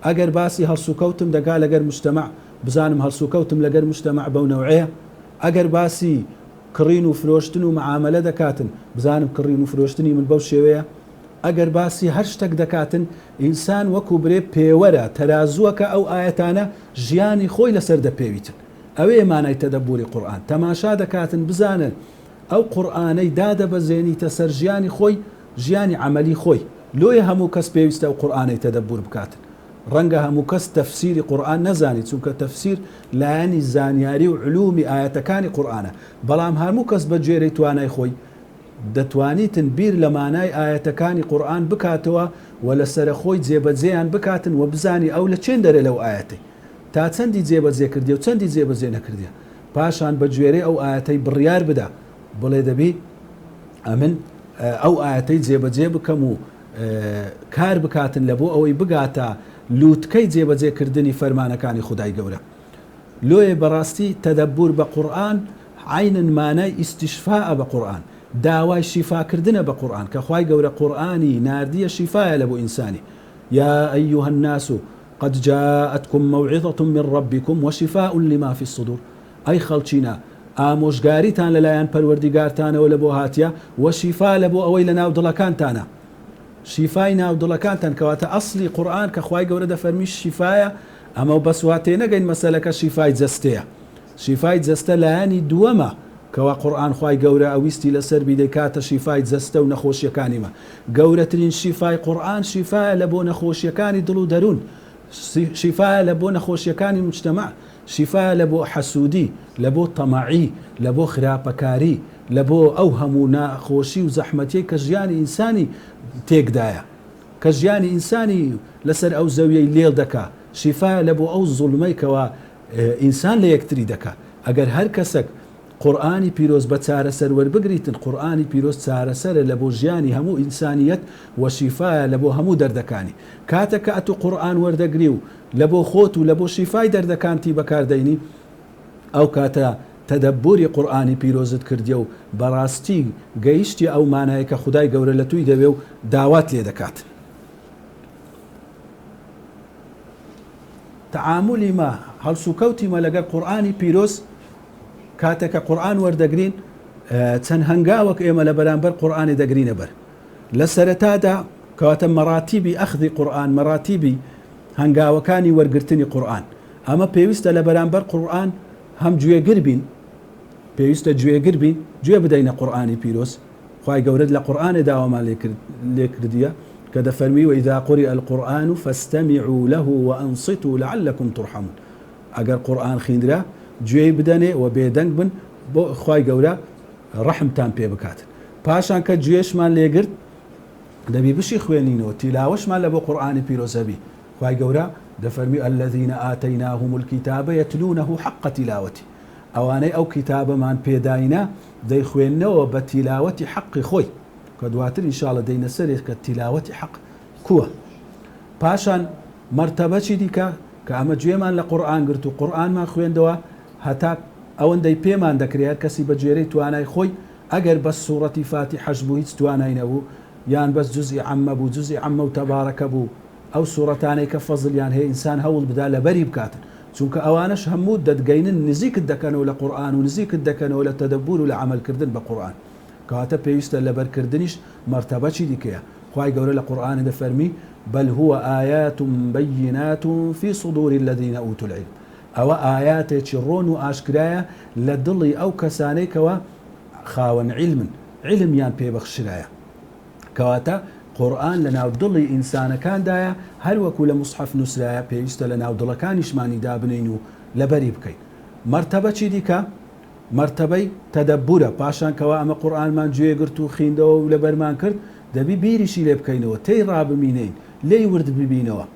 ئەگەر باسی هەڵسوکەوتم دەکا لەگەر مجتەمع بزانم هەڵسوکەوتم لەگەر مجتەمع بەو نەوعەیە ئەگەر باسی کڕین و فرۆشتن و معاملە دەکاتن بزانم کڕین و فرۆشتنی من بەو شێوەیە ئەگەر باسی هەر شتێک دەکاتن ئینسان وەکو برێ پێوەرە تەرازووەکە ئەو ئاەتانە ژیانی خۆی لەسەر دەپێویتن ئەوەیە مانای تەدەبوری قورئان تەماشا دەکاتن بزانن ئەو قورئانەی دادەبەزێنیتە سەر ژیانی خۆی ژیانی عەمەلی خۆی لۆیە هەموو کەس پێویستە ئەو قورئانەی تەدەبور بکاتن ڕەنگە هەموو کەس تەفسیری قورئان نەزانێت چونکە تەفسیر لایەنی زانیاری و علومی ئاەتەکانی قورئانە بەڵام هەموو کەس بە گوێرەی توانای خۆی دەتوانیتن بیر لە مانای ئاەتەکانی قورئان بکاتەوە و لە سەرخۆی جێبەجێیان بکاتن و بزانی ئەو لە چێن دەرێ لەو ئاەتەی تا چەندی جێبەجێ کردی و چەندی جێبەجێ نەکردیە پاشان بە گوێرەی ئەو ئاەتەی بڕیار بدا بڵێ دەبی ئەمن ئەو ئاەتەی جێبەجێ بکەم و کار بکاتن لە بۆ ئەوەی بگاتە لووتکەی جێبەجێکردنی فەرمانەکانی خودای گەورە لۆیە بەڕاستی تەدەبور بە قورئان عینن مانای ئیستیشفاء بە قورئان داوای شیفاکردنە بە قورئان کە خوای گەورە قورئانی ناردیە شیفایە لە بۆ ئینسانی یا ئەیها الناس قد جاءتكم موعظة من ربكم وشفاء لما في الصدور ئەی خەڵچینە ئامۆژگاریتان لەلایەن پەروەردیگارتانەوە لە بۆ هاتیە و شیفا لە بۆ ئەوەی لە ناو دڵەکانتانە شیفای ناو دڵەکانتان کەواتە ئەسلی قورئان کە خوای گەورە دەفەرمی شیفایە ئەمە بەس واتێ نەگەین مەسەلەکە شیفای جەستەیە شیفای جەستە لایەنی دووەمە کەوا قورئان خوای گەورە ئەویستی لەسەر بیدەکاتە شیفای جەستە و نەخۆشیەکانیمە گەورەترین شیفای قورئان شیفایە لە بۆ نەخۆشیەکانی دڵ و دەروون شیفایە لە بۆ نەخۆشیەکانی مجتەمع شیفایە لە بۆ حەسوودی لە بۆ تەمەعی لە بۆ خراپەکاری لە بۆ ئەو هەموو ناخۆشی و زەحمەتیەی کە ژیانی ئینسانی تێکدایە کە ژیانی ئینسانی لەسەر ئەو زەویەی لێڵ دەکا شیفایە لە بۆ ئەو زوڵمەی کەوا ئینسان لە یەکتری دەکا ئەگەر هەر کەسێک قورئانی پیرۆز بە چارەسەر وەربگریتن قورئانی پیرۆز چارەسەرە لە بۆ ژیانی هەموو ئینسانیەت و شیفایە لە بۆ هەموو دەردەکانی کاتێک ئەتو قورئان وەردەگری و لە بۆ خۆت و لە بۆ شیفای دەردەکانتی بەکاردەینی ئەو کاتە تەدەبوری قورئانی پیرۆزت کردیە و بەڕاستی گەیشتی ئەو مانایە کە خودای گەورە لە توی دەوێ و داوات لێ دەکات تەعاملی ما هەڵسوکەوتیمە لەگەر قورئانی پیرۆز کاتێکە قورئان وەردەگرین چەند هەنگاوەک ئێمە لە بەرامبەر قورئانی دەگرینە بەر لە سەرەتادا کەواتە مەراتیبی ئەخذی قورئان مەراتیبی هەنگاوەکانی وەرگرتنی قورئان ئەمە پێویستە لە بەرامبەر قورئان هەم گوێگر بین پێویستە گوێگر بین گوێ بدەینە قورئانی پیرۆز خوای گەورە لە قورئانێ داوامان لێ کردیە کە دەفەرمی وإذا قرئ القرآن فاستمعوا له وأنصتوا لعلكم ترحمون ئەگەر قورئان خوێندرا گوێی بدەنێ و بێدەنگ بن بۆ خوای گەورە ڕەحمتان پێ بکات پاشان کە گوێشمان لێگرت دەبی بشی خوێنینەوە تیلاوەشمان لە بۆ قورئانی پیرۆزەبی خوای گەورە دەفەرمی الذين آتيناهم الكتاب يتلونه حق تلاوته ئەوانەی ئەو کتابەمان پێداینە دەیخوێننەوە بە تیلاوەتی حەقی خۆی کە دواتر ئینشاڵە دەینە سەرێک کە تیلاوەتی حەق کووە پاشان مەرتەبەچی دیکە کە ئەمە گوێمان لە قورئان گرت و قورئانمان خوێندەوە هەتا ئەوەندەی پێمان دەکرێت کەسی بە گوێرەی توانای خۆی ئەگەر بەس سوورەتی فاتیحەش بوو هیچ توانای نەبوو یان بەس جوزئی عەمە بوو جوزئی عەمە و تەبارەکە بوو ئەو سوورەتانەی کە فەزڵیان هەیە ئینسان هەوڵ بدا لەبەری بکاتن چونکە ئەوانش هەموو دەتگەینن نزیکت دەکەنەوە لە قورئان و نزیکت دەکەنەوە لە تەدەبور و لە عەمەلکردن بە قورئان کەواتە پێویستە لەبەرکردنیش مەرتەبەچی دیکەیە خوای گەورە لە قورئانە دەفەرمی بل هو آيات بينات في صدور الذين أوتوا العلم أو آيات ڕۆن و ئاشکرایە لە دڵی ئەو کەسانەی خاوەن علم یان پێبەخشرایە کەواتە قورئان لە ناو دڵی ئینسانەکاندایە هەروەکو لە مصحف نووسرایە پێویستە لە ناو دڵەکانیشمانی دابنین و لەبەری بکەین. مەرتەبە چی دیکە؟ مەرتەبەی تەدەبورە، پاشان کەوا ئەمە قورئانمان گوێگرت و خوێندەوە و لەبەرمان کرد دەبی بیریشی لێ بکەینەوە، تێی ڕاببینین، لێی ورد ببینەوە.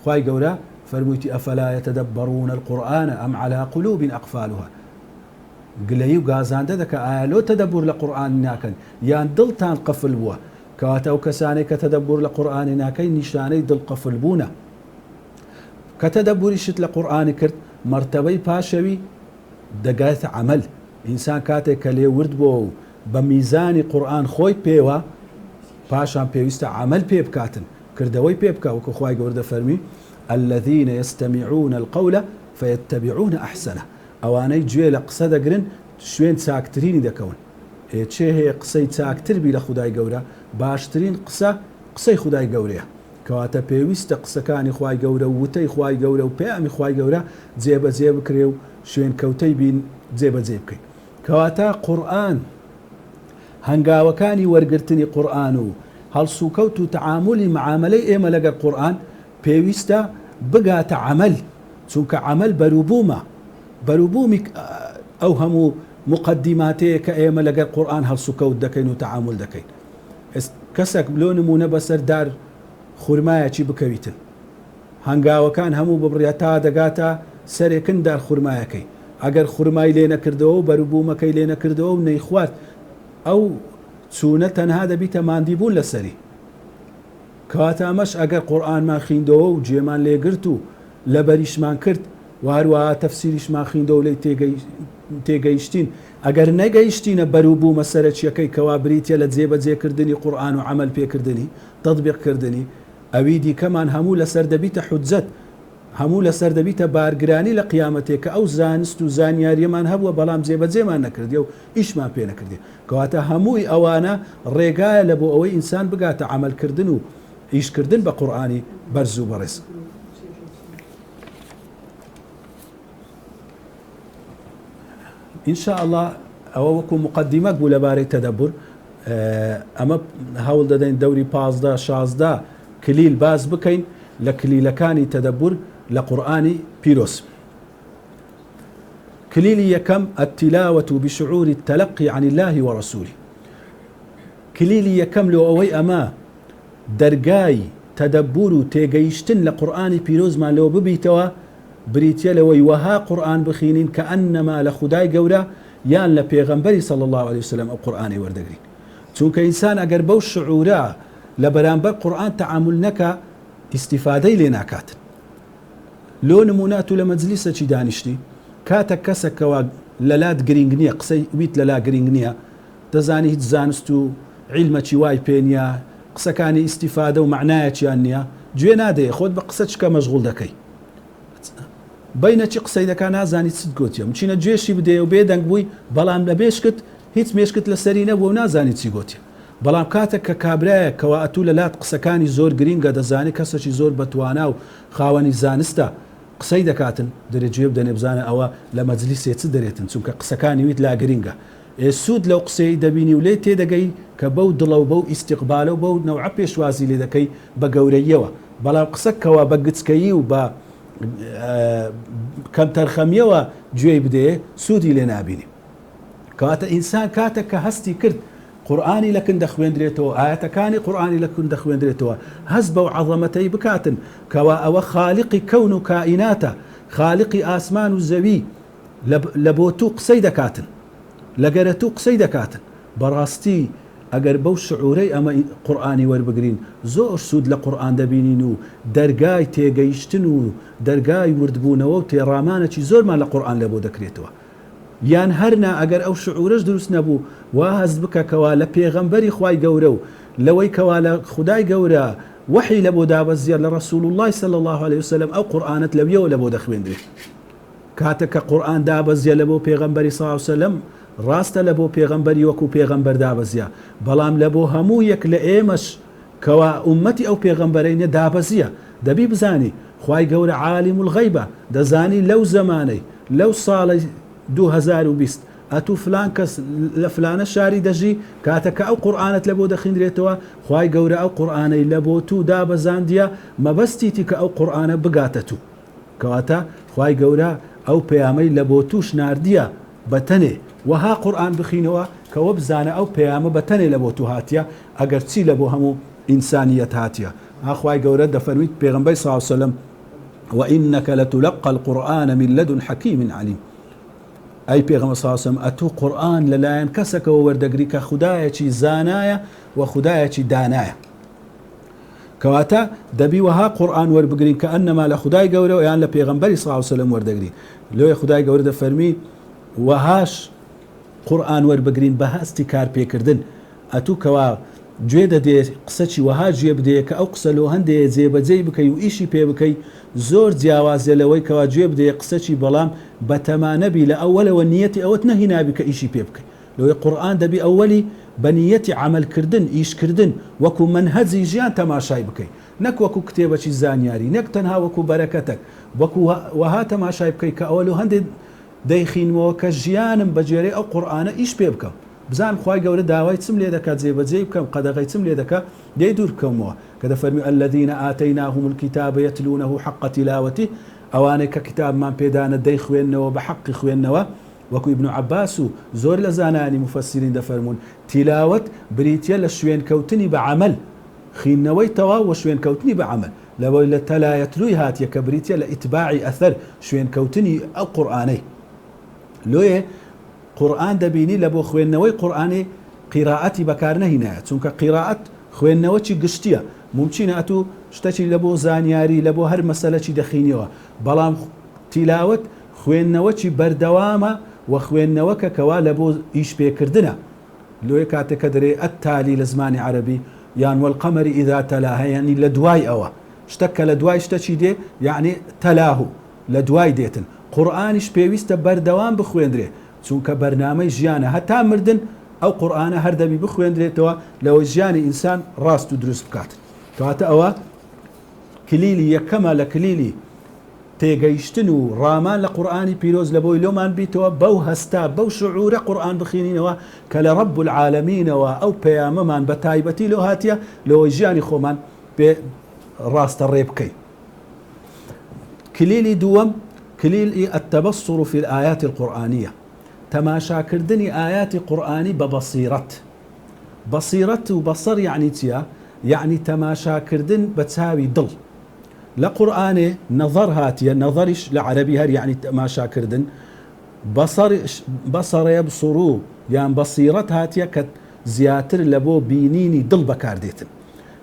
خوای گەورە فەرموویتی ئەفەلا یەتەدەبەڕون القورئان ئەم عەلا قولوب ئەقفالها، گلەیی و گازاندە دەکە ئایا لۆ تەدەبور لە قورئان ناکەن یان دڵتان قفل بووە. کەواتە ئەو کەسانێک کە تەدەبور لە قورئان ناکەی نیشانەی دڵ قفل بوونە. کە تەدەبوریشت لە قورئان کرد مەرتەبەی پاشەوی دەگاتە عەمەل. ئینسان کاتێک کە لێ ورد بۆ و بە میزانی قورئان خۆی پێوە پاشان پێویستە عەمەل پێ بکاتن، کردەوەی پێ بکە، وەکو خوای گەورە دەفەرمی الذين يستمعون القول فيتبعون أحسنه، ئەوانەی گوێ لە قسە دەگرن شوێن چاکترینی دەکەون. چێ هەیە قسەی چاکتر بی لە خودای گەورە؟ باشترین قسەی خودای گەورەیە. کەواتە پێویستە قسەکانی خوای گەورە و وتەی خوای گەورە و پەیامی خوای گەورە جێبەجێ بکرێ و شوێن کەوتەی بین جێبەجێ بکەین. کەواتە قورئان هەنگاوەکانی وەرگرتنی قورئان و هەڵسوکەوت و تەعاملی معاملەی ئێمە لەگەڵ قورئان پێویستە بگاتە عەمەل، چونکە عەمەل بەروبوومی ئەو هەموو مقدماتەیە کە ئێمە لەگەڵ قورئان هەڵسوکەوت دەکەین و تەعامل دەکەین. کەسێک بلۆ نمونە بەسەردار خورمایەکی بکەویتن، هەنگاوەکان هەموو ببڕێت تا دەگاتە سەرێکن دار خورمایەکەی. ئەگەر خورمای لێ نەکردەوە و بەروبوومەکەی لێ نەکردەوە و نەیخوارد ئەو چوونە تەنها دەبیتە ماندیبوون لەسەری. کەواتە ئەمەش ئەگەر قورئانمان خوێندەوە و گوێمان لێگرت و لەبەریشمان کرد و هەروەها تەفسیریشمان خوێندەوە و لێی تێگەیشتین، ئەگەر نەگەیشتینە بەروبوومە سەرەکیەکەی کەوا بریتە لە جێبەجێکردنی قورئان و عەمەل پێکردنی تەطبیقکردنی، ئەوی دیکەمان هەموو لەسەر دەبیتە حوجەت، هەموو لەسەر دەبیتە بارگرانی لە قیامەتێک کە ئەو زانست و زانیاریەمان هەبووە بەڵام جێبەجێمان نەکردی و ئیشمان پێ نەکردی. کەواتە هەمووی ئەوانە ڕێگایە لە بۆ ئەوەی ئینسان بگاتە عەمەلکردن و ئیشکردن بە قورئانی بەرز و بەڕێز. ئینشاء الله ئەوە وەکو مقدمە بوو لەبارەی تەدەبور. ئەمە هەوڵ دەدەین دەوری 15-16 کلیل باز بکەین لە کلیلەکانی تەدەبور لە قورئانی پیرۆز. کلیلی یەکەم التلاوة بشعور التلقي عن الله ورسوله. کلیلی یەکەم لۆ ئەوەی ئەمە دەرگای تەدەبور و تێگەیشتن لە قورئانی پیرۆزمان لەوە ببیتەوە بریتە لەوەی وەها قورئان بخینین کە ئەنەما لە خودای گەورە یان لە پێغەمبەری صلی الله عليه وسلم ئەو قورئانی وەردەگرین. چونکە ئینسان ئەگەر بەو شعورە لە بەرامبەر قورئان تەعامل نەکە ئیستیفادەی لێ ناکاتن. لۆ نمونات و لە مەجلیسەکی دانیشتی کاتە کەسێکەوە لەلات گرنگ نییە، قسەی ویت لەلا گرنگ نییە، دەزانی هیچ زانست و عیلمەکی وای پێ نییە، قسەکانی ئیستیفادە و معنایەکیان نییە، گوێ نادەیە خۆت بە قسە چکە مەشغوڵ دەکەی. بینەچی قسەی دەکا نازانی چت گوتیە، مچینە گوێشی بدێ و بێدەنگ بووی بەڵام لە بێشکت هیچ مێشکت لەسەری نەبووە و نازانی چی گوتیە. بەڵام کاتێک کە کابرایە کەوا ئەتوو لەلات قسەکانی زۆر گرینگە دەزانی کەسێکی زۆر بەتوانا و خاوەنی زانستە قسەی دەکاتن دەرێگوێ بدەنێ بزانە ئەوە لە مەجلیسێ چ دەرێتن، چونکە قسەکانی ویت لا گرینگە. سوود لەو قسەی دەبینی و لێ تێدەگەی کە بەو دڵە و بەو ئیستیقبالە و بەو نەوعە پێشوازی لێ دەکەی بە گەورەیەوە. بەڵام قسەکەوە بە گچکەیی و بە کەم تەرخەمیەوە گوێی بدەیە سوودی لێ نابینی. کەواتە ئینسان کاتێک کە هەستی کرد قورئانی لەکن دەخوێندرێتەوە، ئاەتەکانی قورئانی لەکن دەخوێندرێتەوە، هەست بەو عەظەمەتەی بکاتن کەوا ئەوە خاڵقی کەون و کائیناتە، خاڵقی ئاسمان و زەوی لە بۆ تو قسەی دەکاتن، لەگەرە تو قسەی دەکاتن. بەڕاستی ئەگەر بەو شعورەی ئەمە قورئانی وەربگرین زۆر سوود لە قورئان دەبینین و دەرگای تێگەیشتن و دەرگای وردبوونەوە و تێڕامانێکی زۆرمان لە قورئان لە بۆ دەکرێتەوە. یان هەرنا ئەگەر ئەو شعورەش دروست نەبوو وا هەست بکەکەوە لە پێغەمبەری خوای گەورە و لەوەی کەوا لە خودای گەورە وحی لە بۆ دابەزیە لە ڕەسوول الله صلی الله عليه وسلم ئەو قورئانت لەویەوە لە بۆ دەخوێندرێت. کاتێک کە قورئان دابەزیە لە بۆ پێغەمبەری صلی الله عليه وسلم ڕاستە لە بۆ پێغەمبەری وەکو پێغەمبەر دابەزیە، بەڵام لە بۆ هەموو یەک لە ئێمەش کەوا ئومەتی ئەو پێغەمبەرینە دابەزیە دەبی بزانی خوای گەورە عالم الغەیبە دەزانی لەو زەمانەی لەو ساڵی 2020 ئەتوو فلان کەس لە فلانە شاری دەژی کاتەکە ئەو قورئانت لە بۆ دەخیندرێتەوە خوای گەورە ئەو قورئانەی لە بۆ تو دابەزاندیە مەبەستیتی کە ئەو قورئانە بگاتە تو کەواتە خوای گەورە ئەو پەیامەی لە بۆ توش ناردیە بەتەنێ وەها قورئان بخینەوە کەوە بزانە ئەو پەیامە بەتەنێ لە بۆ تو هاتیە ئەگەر چی لە بۆ هەموو ئینسانیەت هاتیە خوای گەورە دەفەرمیت پێغەمبەر صلی الله علیه وسلم وإنك لتلقى القرآن من لدن حكيم عليم أي پیغمبر صلى الله عليه وسلم أتو قرآن للاين كسك ووردقري كخدايا زانايا وخدايا دانايا كواتا دبي وها قرآن وربقرين كأنما لخداي قوري ويان لبيغمبر صلى الله عليه وسلم وردقري لو يا خداي قوري دفرمي وهاش قرآن وربقرين بها استكار بيكردن أتو كوا گوێ دەدێ قسەی وەها گوێ بدەیە کە ئەو قسە لۆ هەندێک جێبەجێی بکەی و ئیشی پێ بکەی زۆر جیاوازە لەوەی کەوا گوێ بدەیە قسەی بەڵام بەتەمانەبی لە ئەوەلەوە نیەتی ئەوەت نەهینابی کە ئیشی پێ بکەی لەوەی قورئان دەبی ئەوەلی بە نیەتی عەمەلکردن ئیشکردن وەکو منهەجی ژیان تەماشای بکەی نەک وەکو کتێبەکی زانیاری نەک تەنها وەکو بەرەکەتێک وەکو وەها تەماشای بکەی کە ئەوە لۆ هەندێک دەیخینەوە کە ژیانم بەجێرەی ئەو قورئانە ئیش پێ بکەم بزان خوای گەورە داوای چم لێ دەکات جێبەجێ بکەم قەدەغەی چم لێ دەکات دێ دوور بکەمەوە کە دەفەرمی الذين آتيناهم الكتاب يتلونه حق تلاوته ئەوانەی کە کتابمان پێدانە دەی خوێندنەوە بە حەقی خوێندنەوە وەکو ابن عباس و زۆر لە زانانی مفەسرین دەفەرمون تیلاوت بریتە لە شوێنکەوتنی بە عەمەل خینەوەی تەواو و شوێنکەوتنی بە عەمەل لەوەی لە تەلایەتلووی هاتیە کە بریتە لە ئیتباعی ئەثەر شوێنکەوتنی ئەو قورئانەی لۆیە قورئان دەبینی لە بۆ خوێندنەوەی قورئانی قیراعەتی بەکار نەهینایە چونکە قیراعەت خوێندنەوەی گشتیە ممچینە ئەتوو شتێکی لە بۆ زانیاری لە بۆ هەر مەسەلەی دەخینیەوە بەڵام تیلاوت خوێندنەوەی بەردەوامە و خوێندنەوەکە کەوا لە بۆ ئیش پێکردنە لۆیە کاتێککە دەرێ ئەتالی لە زمانی عەرەبی یان والقەمەری ئیذا تەلاها یعنی لە دوای ئەوە شتێک کە لە دوای شتێکی دێ یعنی تەلاهو لە دوای دێتن قورئانیش پێویستە بەردەوام بخوێندرێ چونکە بەرنامەی ژیانە هەتا مردن ئەو قورئانە هەردەبی بخوێندرێتەوە لەوەی ژیانی ئینسان ڕاست و دروست بکات کەواتە ئەوە کلیلی یەکەمە لە کلیلی تێگەیشتن و ڕامان لە قورئانی پیرۆز لە بۆی لۆمان بیتەوە بەو هەستا بەو شعورە قورئان بخوێنینەوە کە لە ڕەب العالەمینەوە ئەو پەیامەمان بە تایبەتی لۆ هاتیە لەوەی ژیانی خۆمان پێ ڕاستە ڕێ بکەین کلیلی دووەم کلیلی التبصر في الآيات القرآنية تەماشاکردنی ئاياتی قورئانی بە بەسیرەت و بەسەر یعنی چییە؟ یعنی تەماشاکردن بە چاوی دڵ لە قورئانێ نەظەر هاتیە نەظەریش لە عەرەبی هەر یعنی تەماشاکردن بەسەڕێ بسوڕوو یان بەسیرەت هاتیە کە زیاتر لە بۆ بینینی دڵ بەکاردێتن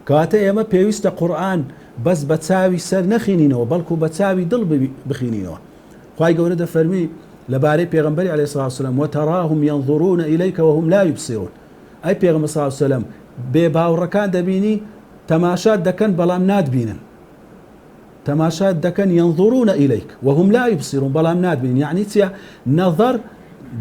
کەواتە ئێمە پێویستە قورئان بەس بە چاوی سەر نەخینینەوە بەڵکو بە چاوی دڵ بخینینەوە خوای گەورە دەفەرمی لباري پیغمبری عليه الصلاة والسلام وتراهم ينظرون إليك وهم لا يبصرون أي پیغمبر صلى الله عليه وسلم بباوركان دبيني تماشات دكن بلام ناد بينن تماشات دكن ينظرون إليك وهم لا يبصرون بلام ناد بينن يعني تيا نظر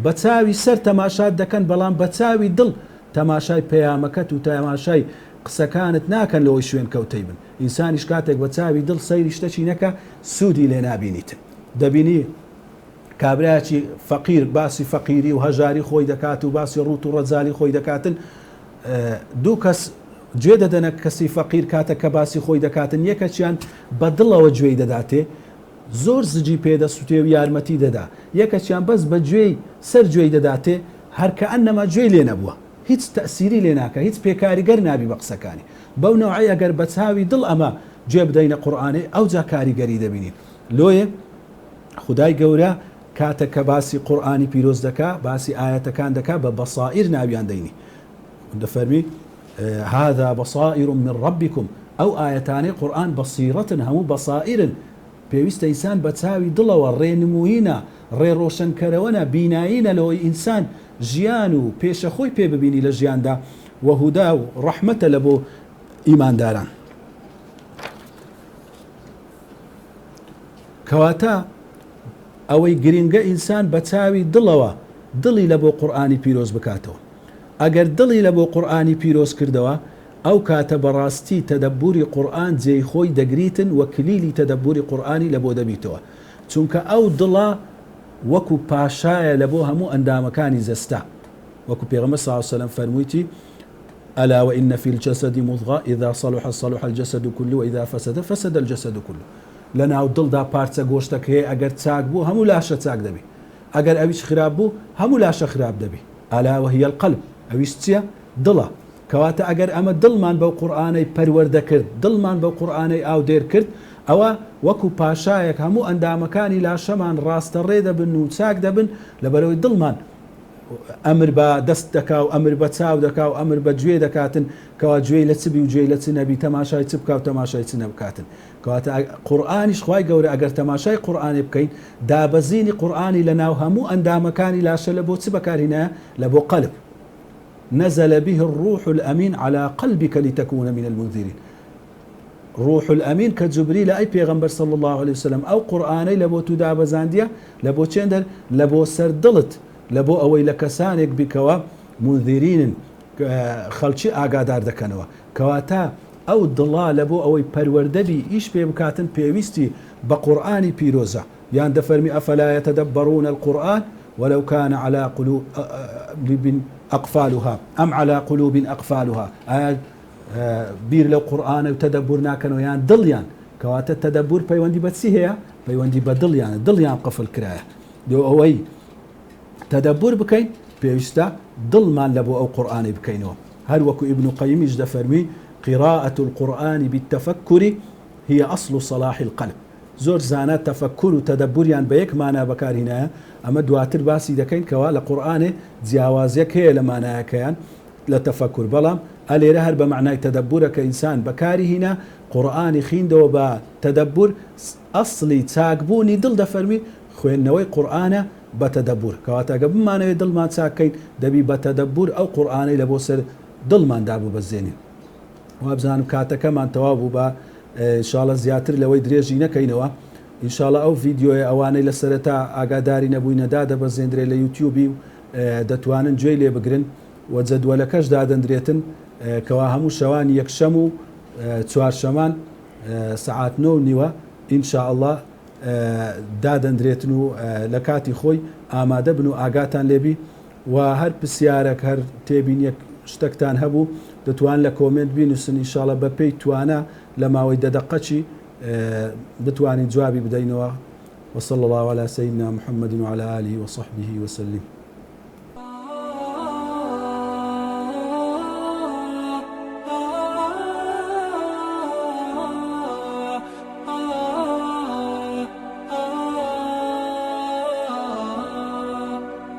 بتساوي سر تماشات دكن بلام بتساوي دل تماشاي بيامكت وتماشاي قسە كانت ناکەن لەوەی شوێن کەوتەی بن ئینسانیش کاتێک بە چاوی دڵ سەیری شتێکی نەکە سوودی لێ نابینیتن دەبینی کابراایکی فەقیر باسی فەقیری و هەژاری خۆی دەکات و باسی ڕوت و ڕەجالی خۆی دەکاتن دوو کەس گوێ دەدەنە کەسی فەقیر کاتە کە باسی خۆی دەکاتن یەکەچیان بە دڵەوە گوێی دەداتێ زۆر زجی پێدەسووتێ و یارمەتی دەدا یەکەچیان بەس بە گوێی سەر گوێی دەداتێ هەرکە ئەنەما گوێی لێ نەبووە هیچ تەسیری لێ ناکە هیچ پێکاریگەر نابی بە قسەکانی بەو نەوعی ئەگەر بە چاوی دڵ ئەمە گوێ بدەینە قورئانێ ئەو جا کاریگەری دەبینین لۆیە خودای گەورە کاتە کە باسی قورئانی پیرۆز دەکا باسی ئاەتەکان دەکا بە بەسائیر ناویان دەینی دەفەرمی هذا بصائر من ربكم ئەو ئاەتانەی قورئان بەسیرەتن هەموو بەسائرن پێویستە ئینسان بە چاوی دڵەوە ڕێنموویینە ڕێڕۆشنکەرەوەنە بینایینە لەوەی ئینسان ژیان و پێشەخۆی پێ ببینی لە ژیاندا وهودا و ڕەحمەتە لە بۆ ئیمانداران کەواتە ئەوەی گرنگە ئینسان بە چاوی دڵەوە دڵی لە بۆ قورئانی پیرۆز بکاتەوە ئەگەر دڵی لە بۆ قورئانی پیرۆز کردەوە ئەو کاتە بەڕاستی تەدەبوری قورئان جێی خۆی دەگریتن و کلیلی تەدەبوری قورئانی لە بۆ دەبیتەوە چونکە ئەو دڵە وەکو پاشایە لە بۆ هەموو ئەندامەکانی زەستا وەکو پێغەمبەر صلی الله علیه وسلم فەرموویەتی ألا وإن في الجسد مضغة إذا صلح صلح الجسد كله وإذا فسد فسد الجسد كله لەناو دڵدا پارچە گۆشتەکە هەیە ئەگەر چاک بوو هەموو لاشە چاک دەبێ ئەگەر ئەویش خراپ بوو هەموو لاشە خراپ دەبێ ألا وهي القلب ئەویش چییە دڵە کەواتە ئەگەر ئەمە دڵمان بەو قورئانەی پەروەردە کرد دڵمان بەو قورئانەی ئاودێر کرد ئەوە وەکو پاشایەک هەموو ئەندامەکانی لاشەمان ڕاستە ڕێ دەبن و چاک دەبن لەبەرەوەی دڵمان ئەمر بە دەست دەکا و ئەمر بە چاو دەکا و ئەمر بە گوێ دەکاتن کەوا گوێی لە چبی و گوێی لە چ نەبی تەماشای چ بکا و تەماشای چ نەبکاتن کەواتە قورئانیش خوای گەورە ئەگەر تەماشای قورئانی بکەین دابەزینی قورئانی لە ناو هەموو ئەندامەکانی لاشە لە بۆ چ بەکارهێنایە لە بۆ قەلب نزل به الروح الأمين على قلبك لتكون من المنذرين روح الأمين كجبريل أي پیغمبر صلى الله عليه وسلم أو قرآني لبو تدابا زاندية لبو چندر لبو سردلت لبو أوي لكسانك بكوا منذرين خلشي آقادار دكنوا كواتا أو الضلا لبو أوي پروردبي إيش بيبكاتن بيويستي بقرآني بيروزا يعني دفرمي أفلا يتدبرون القرآن ولو كان على قلوب أقفالها أم على قلوب أقفالها بير لو قرآن وتدبرنا كانوا يعني دليان كواتا التدبر بيوندي بتسي هي بيوندي بدليان دليان قفل كراية دو أوي تدبر بكين بيوستا دل ما لبو أو قرآن بكينه هل وكو ابن قيم يجد فرمي قراءة القرآن بالتفكر هي أصل صلاح القلب زۆر زانە تەفەکر و تەدەبوریان بە یەک مانە بەکارهێنایە ئەمە دواتر باسی دەکەین کەوا لە قورئانێ جیاوازیەک هەیە لە مانایەکەیان لە تەفەکر بەڵام ئەلێرە هەر بە معنای تەدەبورە کە ئینسان بەکاریهێنا قورئانی خوێندەوە بە تەدەبور ئەسڵی چاکبوونی دڵ دەفەرمی خوێندنەوەی قورئانە بە تەدەبور کەواتە ئەگە بمانەوێت دڵمان چاکەین دەبی بە تەدەبور ئەو قورئانەی لە بۆ سەر دڵماندا ببەزێنین وابزانم کاتەکەمان تەواو بوو بە ئینشاڵە زیاتر لەوەی درێژی نەکەینەوە ئینشاڵە ئەو ڤیدیۆی ئەوانەی لە سەرەتا ئاگاداری نەبووینەدا دەبەزێنرێ لە یوتیوبی و دەتوانن گوێی لێ بگرن و جەدوەلەکەش دادەنرێتن کەوا هەموو شەوانی یەکشەم و چوارشەمان سەعات 9:30 ئینشاءڵڵا دادەنرێتن و لە کاتی خۆی ئامادە بن و ئاگاتان لێبی و هەر پرسیارێک هەر تێبین یەک شتێکتان هەبوو دەتوان لە کۆمنت بینوسن ئینشاڵە بە پێی توانە لە ماوەی دەدەقەچی بتوانین جوابی بدەینەوە وصلى الله على سيدنا محمد وعلى آله وصحبه وسلم